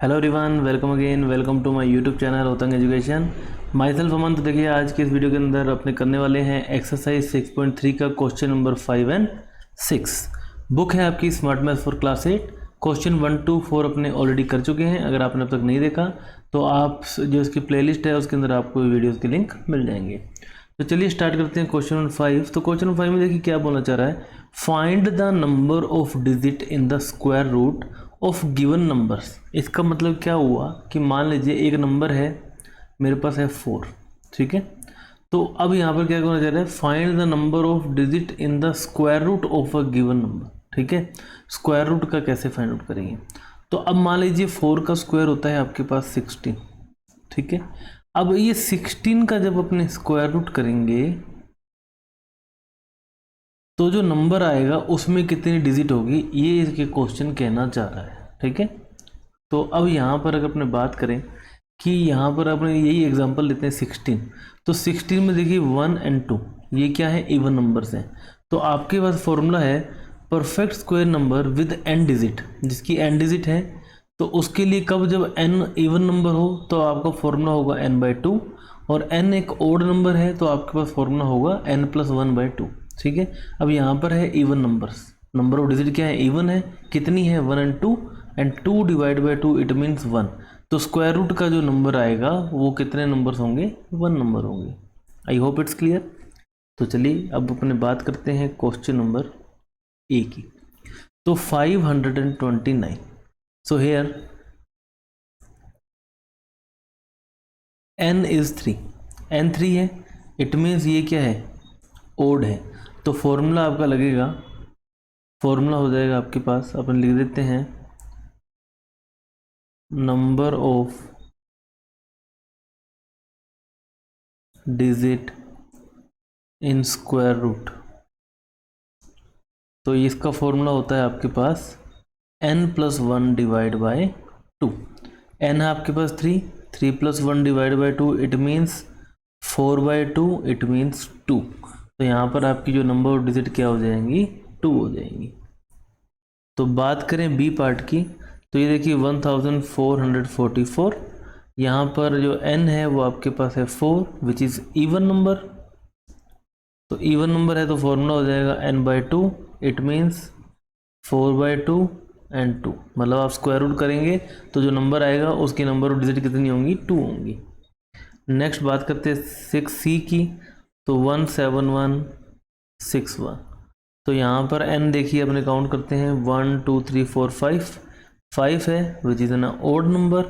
Hello everyone, welcome again, welcome to my YouTube channel ओतंग education. Myself Aman. तो देखिए आज के इस वीडियो के अंदर अपने करने वाले हैं एक्सरसाइज 6.3 का क्वेश्चन नंबर 5 एंड 6। बुक है आपकी smart math for class 8। Question 1 to 4 अपने ऑलरेडी कर चुके हैं। अगर आपने अब तक नहीं देखा तो आप जो इसकी प्लेलिस्ट है उसके अंदर आपको वीडियोज़ के लिंक मिल जाएंगे। तो चलिए स्टार्ट करते हैं क्वेश्चन नंबर 5। तो क्वेश्चन नंबर 5 में देखिए क्या बोलना चाह रहा है, find the number of digit in the square root of given numbers. इसका मतलब क्या हुआ कि मान लीजिए एक नंबर है, मेरे पास है 4, ठीक है। तो अब यहाँ पर क्या करना चाह रहा है, find the number of digit in the square root of a given number, ठीक है। स्क्वायर रूट का कैसे फाइंड आउट करेंगे, तो अब मान लीजिए 4 का स्क्वायर होता है आपके पास 16, ठीक है। अब ये 16 का जब अपने स्क्वायर रूट करेंगे तो जो नंबर आएगा उसमें कितनी डिजिट होगी, ये इसके क्वेश्चन कहना चाह रहा है, ठीक है। तो अब यहाँ पर अगर अपने बात करें कि यहाँ पर अपने यही एग्जांपल लेते हैं 16। तो 16 में देखिए 1 और 2 ये क्या है, इवन नंबर्स हैं। तो आपके पास फॉर्मूला है perfect square number with n digit, जिसकी n डिजिट है। तो उसके लिए कब, जब n इवन नंबर हो तो आपका फॉर्मूला होगा n/2, और n एक ओड नंबर है तो आपके पास फॉर्मूला होगा n+1/2, ठीक है। अब यहाँ पर है even numbers, number of digit क्या है, इवन है। कितनी है, 1 और 2, and 2 divide by 2 it means 1। तो स्क्वायर रूट का जो नंबर आएगा वो कितने नंबर्स होंगे, 1 नंबर होंगे। I hope it's clear. तो चलिए अब अपने बात करते हैं क्वेश्चन नंबर ए की। तो 529। So here n is 3, n 3 है, इट मीन्स ये क्या है, ओड है। तो फॉर्मूला आपका लगेगा, फॉर्मूला हो जाएगा आपके पास, अपन लिख देते हैं number of digit in square root. तो इसका फॉर्मूला होता है आपके पास n+1 डिवाइड बाय 2। n है आपके पास 3, 3+1 divide by 2 it means 4/2, it means 2। तो यहाँ पर आपकी जो नंबर ऑफ डिजिट क्या हो जाएंगी, 2 हो जाएंगी। तो बात करें बी पार्ट की, तो ये देखिए 1444। यहाँ पर जो n है वो आपके पास है 4 विच इज़ इवन नंबर। तो इवन नंबर है तो फॉर्मूला हो जाएगा n/2, इट मीन्स 4/2 एंड 2। मतलब आप स्क्वायर रूट करेंगे तो जो नंबर आएगा उसकी नंबर ऑफ डिजिट कितनी होंगी, 2 होंगी। नेक्स्ट बात करते हैं 6C की। तो 17161। तो यहाँ पर n देखिए अपने काउंट करते हैं 1 2 3 4 5 है which is an odd number.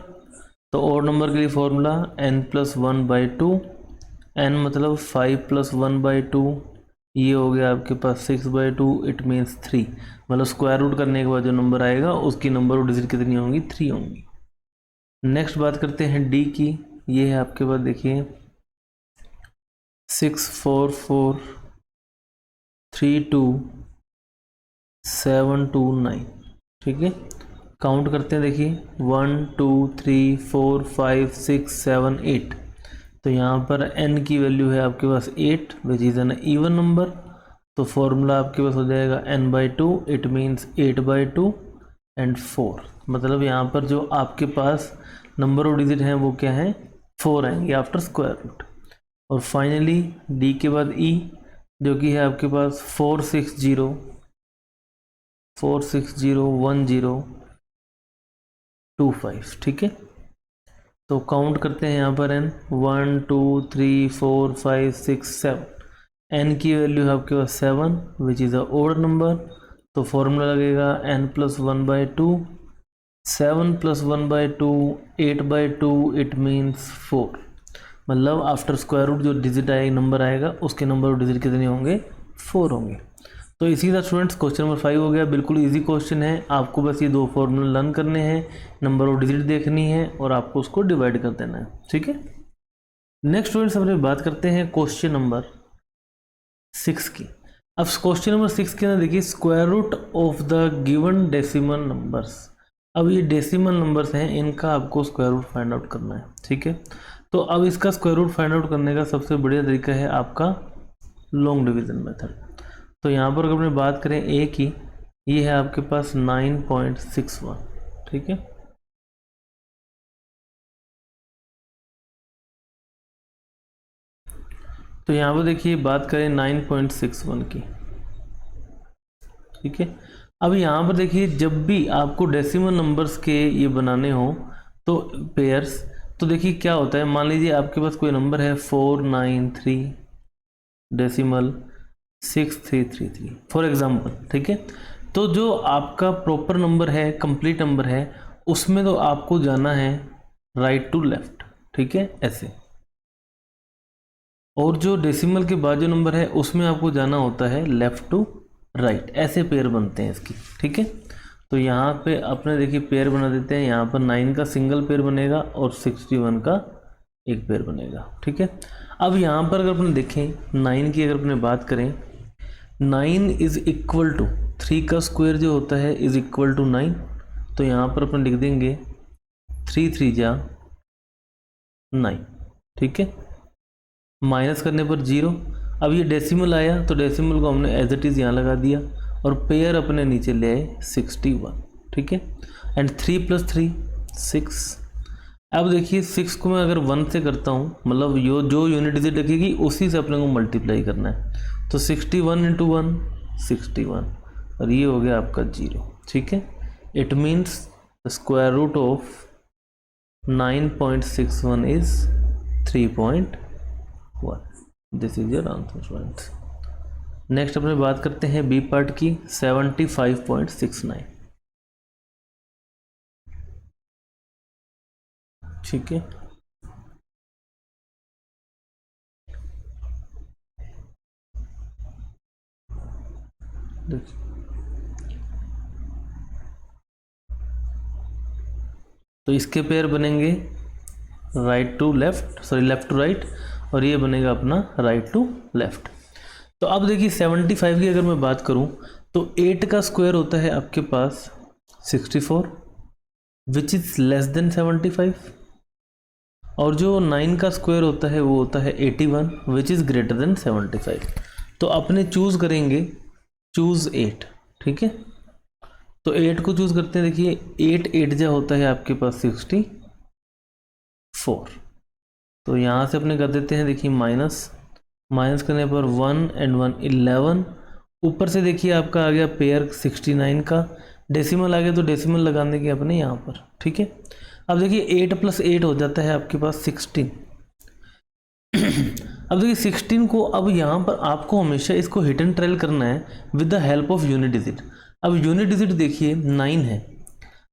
तो ओड नंबर के लिए फॉर्मूला n+1/2, n मतलब 5+1/2, ये हो गया आपके पास 6/2, इट मीन्स 3। मतलब स्क्वायर रूट करने के बाद जो नंबर आएगा उसकी नंबर ऑफ डिजिट कितनी होंगी, 3 होंगी। नेक्स्ट बात करते हैं डी की। ये है आपके पास देखिए 64432 729, ठीक है। काउंट करते हैं, देखिए 1 2 3 4 5 6 7 8। तो यहाँ पर n की वैल्यू है आपके पास 8 विच इज़ एन इवन नंबर। तो फॉर्मूला आपके पास हो जाएगा n/2, इट मीन्स 8/2 एंड 4। मतलब यहाँ पर जो आपके पास नंबर ऑफ डिजिट हैं वो क्या है, 4 आएंगे आफ्टर स्क्वायर रूट। और फाइनली डी के बाद ई, जो कि है आपके पास 4601025, ठीक है। तो काउंट करते हैं यहाँ पर n 1 2 3 4 5 6 7। n की वैल्यू है आपके पास 7 which is a odd number. तो फॉर्मूला लगेगा n+1/2, 7+1/2 8/2, इट मीन्स 4। मतलब आफ्टर स्क्वायर रूट जो डिजिट आएगा, नंबर आएगा, उसके नंबर ऑफ डिजिट कितने होंगे, 4 होंगे। तो इसी तरह स्टूडेंट्स क्वेश्चन नंबर 5 हो गया। बिल्कुल इजी क्वेश्चन है, आपको बस ये 2 फॉर्मूला लर्न करने हैं, नंबर ऑफ डिजिट देखनी है और आपको उसको डिवाइड कर देना है, ठीक है। नेक्स्ट स्टूडेंट्स हम बात करते हैं क्वेश्चन नंबर 6 की। अब क्वेश्चन नंबर 6 के अंदर देखिए square root of the given decimal numbers. अब ये डेसिमल नंबर्स हैं, इनका आपको स्क्वायर रूट फाइंड आउट करना है, ठीक है। तो अब इसका स्क्वायर रूट फाइंड आउट करने का सबसे बढ़िया तरीका है आपका लॉन्ग डिवीजन मेथड। तो यहाँ पर अगर अपने बात करें ए की, ये है आपके पास 9.61, ठीक है। तो यहाँ पर देखिए बात करें 9.61 की, ठीक है। अब यहाँ पर देखिए जब भी आपको डेसिमल नंबर्स के ये बनाने हो तो पेयर्स, तो देखिए क्या होता है, मान लीजिए आपके पास कोई नंबर है 493 डेसिमल 6333 फॉर एग्जांपल, ठीक है। तो जो आपका प्रॉपर नंबर है, कंप्लीट नंबर है, उसमें तो आपको जाना है राइट टू लेफ्ट, ठीक है, ऐसे। और जो डेसिमल के बाद जो नंबर है उसमें आपको जाना होता है लेफ्ट टू राइट, ऐसे पेयर बनते हैं इसकी, ठीक है। तो यहाँ पे अपने देखिए पेयर बना देते हैं, यहाँ पर 9 का सिंगल पेयर बनेगा और 61 का एक पेयर बनेगा, ठीक है। अब यहाँ पर अगर अपने देखें 9 की अगर अपने बात करें, 9 इज इक्वल टू 3 का स्क्वायर जो होता है इज इक्वल टू 9। तो यहाँ पर अपन लिख देंगे 3 3 जा 9, ठीक है, माइनस करने पर 0। अब ये डेसिमल आया तो डेसिमल को हमने एज इट इज़ यहाँ लगा दिया और पेयर अपने नीचे ले आए 61, ठीक है। एंड 3 + 3 6। अब देखिए 6 को मैं अगर 1 से करता हूँ, मतलब जो यूनिट डिजिट रखेगी उसी से अपने को मल्टीप्लाई करना है। तो 61 × 1 61 और ये हो गया आपका 0, ठीक है। It means the square root of 9.61 is 3.1। This is your answer students. Next अपने बात करते हैं बी पार्ट की, 75.69, ठीक है। तो इसके पेयर बनेंगे right to left, sorry left to right, और ये बनेगा अपना राइट टू लेफ्ट। तो अब देखिए 75 की अगर मैं बात करूं तो 8 का स्क्वायर होता है आपके पास 64 विच इज लेस देन 75, और जो 9 का स्क्वायर होता है वो होता है 81 विच इज़ ग्रेटर देन 75। तो अपने चूज़ करेंगे, चूज़ 8, ठीक है। तो 8 को चूज़ करते हैं, देखिए 8 8 जा होता है आपके पास 64। तो यहाँ से अपने कर देते हैं, देखिए माइनस करने पर 1 and 1 11। ऊपर से देखिए आपका आ गया पेयर 69 का, डेसिमल आ गया तो डेसिमल लगा देंगे अपने यहाँ पर, ठीक है। अब देखिए 8 + 8 हो जाता है आपके पास 16। अब देखिए 16 को, अब यहाँ पर आपको हमेशा इसको हिट एंड ट्रायल करना है with the help of unit digit. अब यूनिट डिजिट देखिए 9 है,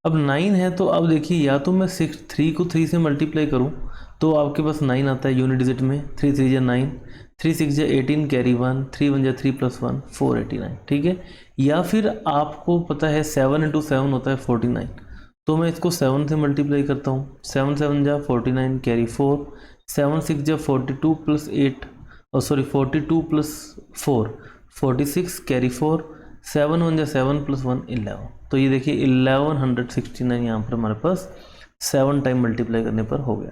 अब 9 है तो अब देखिए या तो मैं 3 को 3 से मल्टीप्लाई करूँ तो आपके पास 9 आता है यूनिट डिजिट में, 3 3 जा 9, 3 6 जा 18 कैरी 1, 3 1 जा 3 + 1 489, ठीक है। या फिर आपको पता है 7 × 7 होता है 49, तो मैं इसको 7 से मल्टीप्लाई करता हूँ, 7 7 जा 49 कैरी 4, 7 6 जा 42 + 8 और सॉरी 42 + 4 46 कैरी 4, 7 1 जा 7 + 1 11। तो ये देखिए 1169 यहाँ पर हमारे पास 7 टाइम मल्टीप्लाई करने पर हो गया,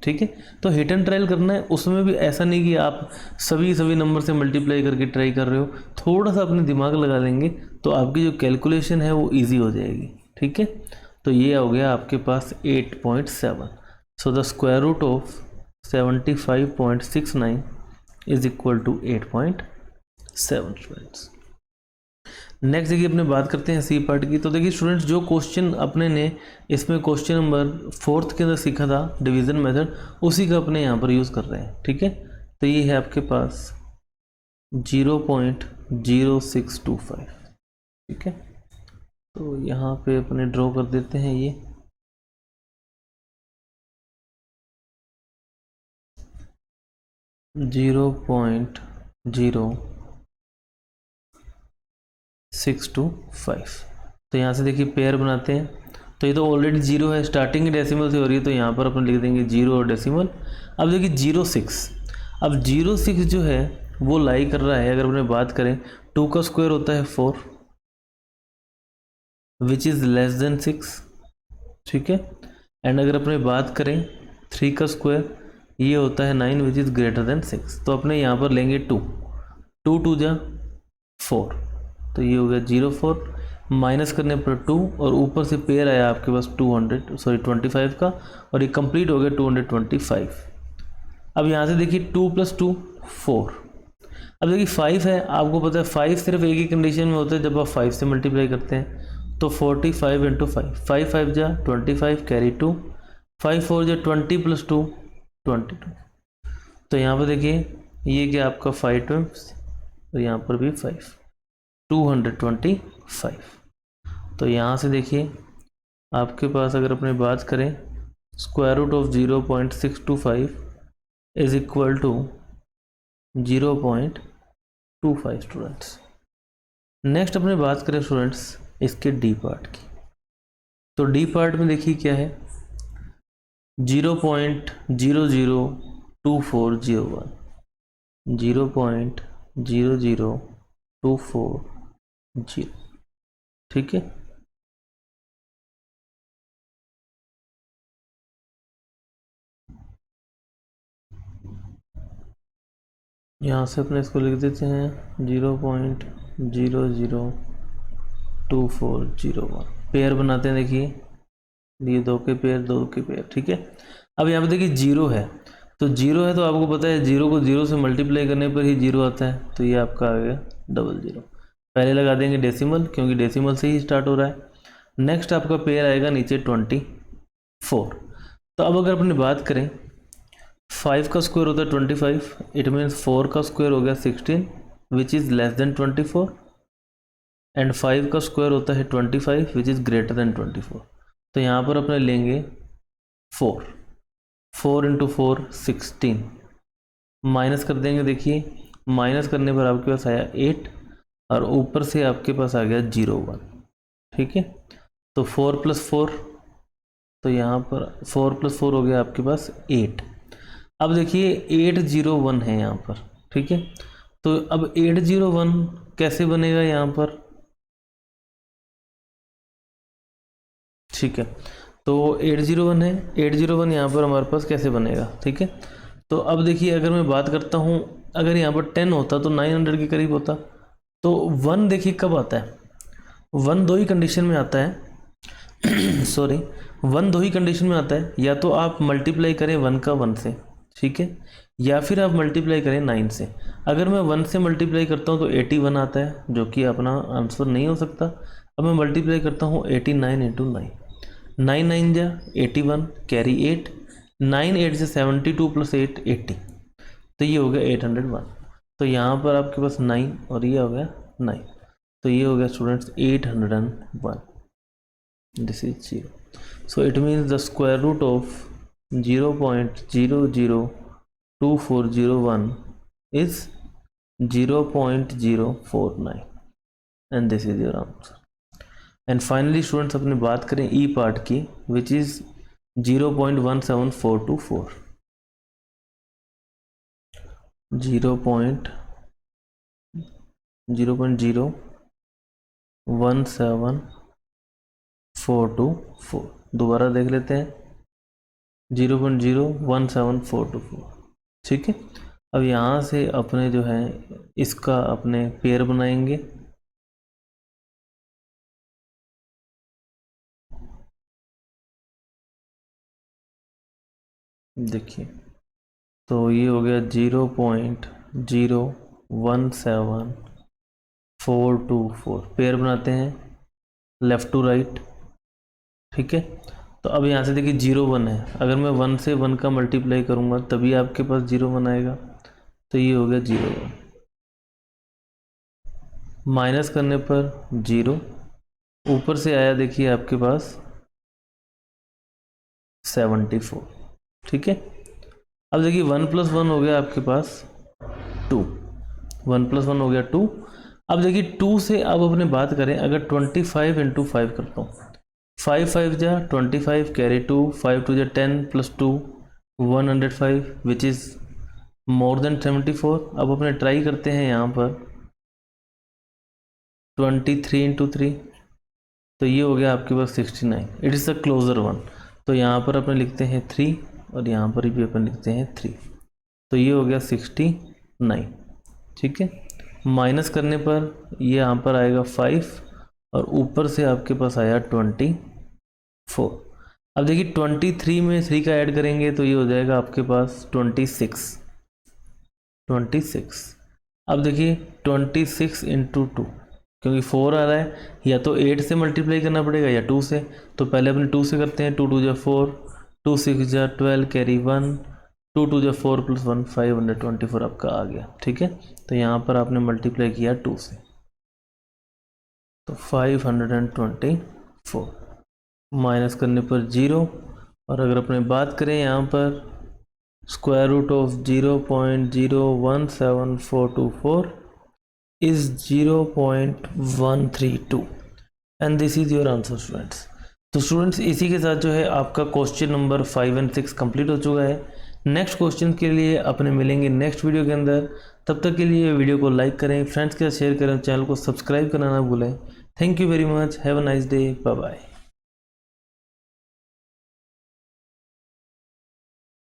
ठीक है। तो हिट एंड ट्रायल करना है, उसमें भी ऐसा नहीं कि आप सभी नंबर से मल्टीप्लाई करके ट्राई कर रहे हो, थोड़ा सा अपने दिमाग लगा लेंगे तो आपकी जो कैलकुलेशन है वो इजी हो जाएगी, ठीक है। तो ये हो गया आपके पास 8.7। So the square root of 75.69 is equal to 8.7 students. Next देखिए अपने बात करते हैं सी पार्ट की। तो देखिए स्टूडेंट्स, जो क्वेश्चन अपने ने इसमें क्वेश्चन नंबर 4 के अंदर सीखा था डिवीज़न मेथड, उसी का अपने यहाँ पर यूज़ कर रहे हैं, ठीक है। तो ये है आपके पास 0.0625, ठीक है। तो यहाँ पे अपने ड्रॉ कर देते हैं ये 0.0625। तो यहाँ से देखिए पेयर बनाते हैं, तो ये तो ऑलरेडी 0 है, स्टार्टिंग डेसिमल से हो रही है, तो यहाँ पर अपन लिख देंगे 0 और डेसिमल। अब देखिए 06, अब 06 जो है वो लाई कर रहा है, अगर अपने बात करें 2 का स्क्वायर होता है 4 विच इज़ लेस देन 6, ठीक है। एंड अगर अपने बात करें 3 का स्क्वायर ये होता है 9 विच इज़ ग्रेटर देन 6, तो अपने यहाँ पर लेंगे 2 2 जा 4, तो ये हो गया 04, माइनस करने पर 2 और ऊपर से पेयर आया आपके पास 25 का, और ये कंप्लीट हो गया 225। अब यहाँ से देखिए 2 + 2 4। अब देखिए 5 है, आपको पता है 5 सिर्फ एक ही कंडीशन में होता है जब आप 5 से मल्टीप्लाई करते हैं। तो 45 × 5, 5 5 जा 25 कैरी 2, 5 4 जा 20 + 2 22। तो यहाँ पर देखिए ये क्या आपका 5 टाइम्स और यहाँ पर भी 5, 225। तो यहाँ से देखिए आपके पास अगर अपने बात करें √0.625 is equal to 0.25 students. Next अपने बात करें स्टूडेंट्स इसके डी पार्ट की। तो डी पार्ट में देखिए क्या है 0.002401, 0.00240, ठीक है। यहाँ से अपने इसको लिख देते हैं 0.002401 पेयर बनाते हैं। देखिए ये 2 के पेयर 2 के पेयर, ठीक है। अब यहाँ पे देखिए 0 है, तो 0 है तो आपको पता है 0 को 0 से मल्टीप्लाई करने पर ही 0 आता है, तो ये आपका आ गया 00। पहले लगा देंगे डेसिमल क्योंकि डेसिमल से ही स्टार्ट हो रहा है। नेक्स्ट आपका पेयर आएगा नीचे 24। तो अब अगर अपनी बात करें 5 का स्क्वायर होता है 25, इट मीन्स 4 का स्क्वायर हो गया 16 which is less than 24, and 5 का स्क्वायर होता है 25 विच इज़ ग्रेटर देन 24। तो यहाँ पर अपने लेंगे 4 × 4 16, माइनस कर देंगे। देखिए माइनस करने पर आपके पास आया 8 और ऊपर से आपके पास आ गया 01, ठीक है। तो 4 + 4, तो यहाँ पर 4 + 4 हो गया आपके पास 8। अब देखिए 801 है यहाँ पर, ठीक है। तो अब 801 कैसे बनेगा यहाँ पर, ठीक है। तो 801 है, 801 यहाँ पर हमारे पास कैसे बनेगा, ठीक है। तो अब देखिए अगर मैं बात करता हूँ अगर यहाँ पर 10 होता तो 900 के करीब होता। तो 1 देखिए कब आता है, 1 दो ही कंडीशन में आता है सॉरी 1 दो ही कंडीशन में आता है, या तो आप मल्टीप्लाई करें 1 का 1 से, ठीक है, या फिर आप मल्टीप्लाई करें 9 से। अगर मैं 1 से मल्टीप्लाई करता हूँ तो 81 आता है जो कि अपना आंसर नहीं हो सकता। अब मैं मल्टीप्लाई करता हूँ 89 × 9, 9 9 जा 81 कैरी 8, 9 8 से 72 + 8 80, तो ये हो गया 801। तो यहाँ पर आपके पास 9 और ये हो गया 9, तो ये हो गया students 801, this is 0। So it means the square root of 0.002401 is 0.049 and this is your answer. And finally students अपने बात करें ई पार्ट की which is 0.17424, 0.01744। दोबारा देख लेते हैं 0.017424, ठीक है। अब यहाँ से अपने जो है इसका अपने पेयर बनाएंगे। देखिए तो ये हो गया 0.017424 पेयर बनाते हैं लेफ़्ट टू राइट, ठीक है। तो अब यहाँ से देखिए 01 है, अगर मैं 1 से 1 का मल्टीप्लाई करूँगा तभी आपके पास 01 आएगा, तो ये हो गया 01, माइनस करने पर 0, ऊपर से आया देखिए आपके पास 74, ठीक है। अब देखिए 1 + 1 हो गया आपके पास 2, 1 + 1 हो गया 2। अब देखिए 2 से अब अपने बात करें अगर 25 × 5 करता हूँ, 5 5 जा 25 कैरी 2, 5 2 जा 10 + 2 105 विच इज़ मोर देन 74। अब अपने ट्राई करते हैं यहाँ पर 23 × 3, तो ये हो गया आपके पास 69, it is the closer one. तो यहाँ पर अपने लिखते हैं 3 और यहाँ पर भी अपन लिखते हैं 3, तो ये हो गया 69, ठीक है। माइनस करने पर ये यहाँ पर आएगा 5 और ऊपर से आपके पास आया 24। अब देखिए 23 में 3 का ऐड करेंगे तो ये हो जाएगा आपके पास 26। अब देखिए 26 इंटू 2, क्योंकि 4 आ रहा है, या तो 8 से मल्टीप्लाई करना पड़ेगा या 2 से। तो पहले अपने 2 से करते हैं। 2 2 जा 4, 2 6 जा 12, कैरी 1, 2 2 जा 4 + 1 524 आपका आ गया। ठीक है, तो यहाँ पर आपने मल्टीप्लाई किया 2 से, तो 524 माइनस करने पर 0। और अगर अपने बात करें यहाँ पर square root of 0.017424 is 0.132 and this is your answer students. तो स्टूडेंट्स इसी के साथ जो है आपका क्वेश्चन नंबर 5 और 6 कंप्लीट हो चुका है। नेक्स्ट क्वेश्चन के लिए अपने मिलेंगे नेक्स्ट वीडियो के अंदर। तब तक के लिए वीडियो को लाइक करें, फ्रेंड्स के साथ शेयर करें, चैनल को सब्सक्राइब करना ना भूलें। Thank you very much, have a nice day, bye bye.